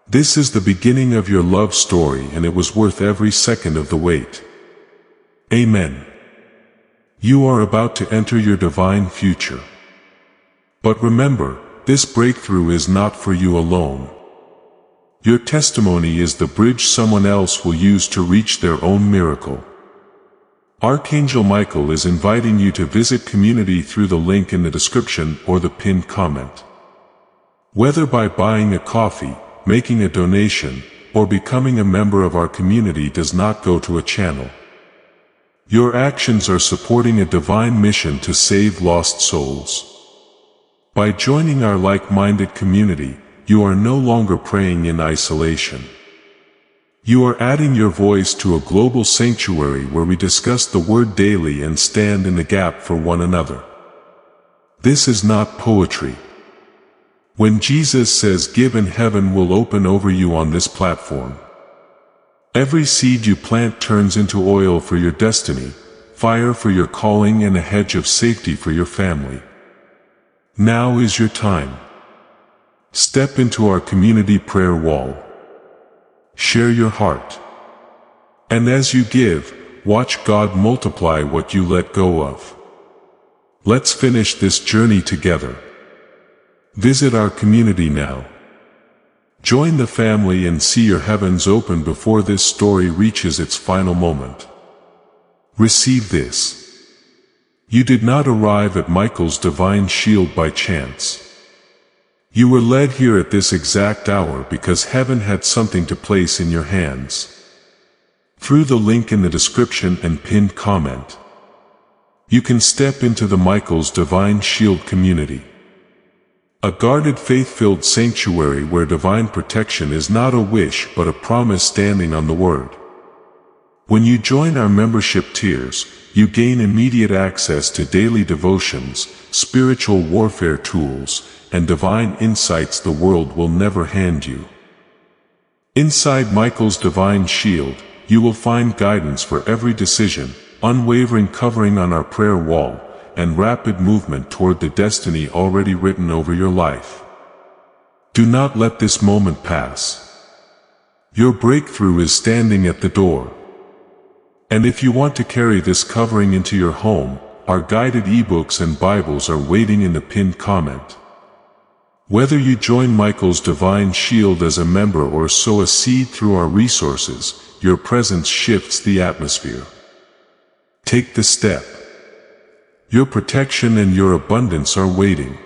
This is the beginning of your love story, and it was worth every second of the wait. Amen. You are about to enter your divine future. But remember, this breakthrough is not for you alone. Your testimony is the bridge someone else will use to reach their own miracle. Archangel Michael is inviting you to visit community through the link in the description or the pinned comment. Whether by buying a coffee, making a donation, or becoming a member of our community does not go to a channel. Your actions are supporting a divine mission to save lost souls. By joining our like-minded community, you are no longer praying in isolation. You are adding your voice to a global sanctuary where we discuss the Word daily and stand in the gap for one another. This is not poetry. When Jesus says give and heaven will open over you on this platform. Every seed you plant turns into oil for your destiny, fire for your calling, and a hedge of safety for your family. Now is your time. Step into our community prayer wall. Share your heart. And as you give, watch God multiply what you let go of. Let's finish this journey together. Visit our community now. Join the family and see your heavens open before this story reaches its final moment. Receive this. You did not arrive at Michael's divine shield by chance. You were led here at this exact hour because heaven had something to place in your hands. Through the link in the description and pinned comment, you can step into the Michael's Divine Shield community. A guarded faith-filled sanctuary where divine protection is not a wish but a promise standing on the Word. When you join our membership tiers, you gain immediate access to daily devotions, spiritual warfare tools, and divine insights the world will never hand you. Inside Michael's Divine Shield, you will find guidance for every decision, unwavering covering on our prayer wall, and rapid movement toward the destiny already written over your life. Do not let this moment pass. Your breakthrough is standing at the door. And if you want to carry this covering into your home, our guided ebooks and Bibles are waiting in the pinned comment. Whether you join Michael's Divine Shield as a member or sow a seed through our resources, your presence shifts the atmosphere. Take the step. Your protection and your abundance are waiting.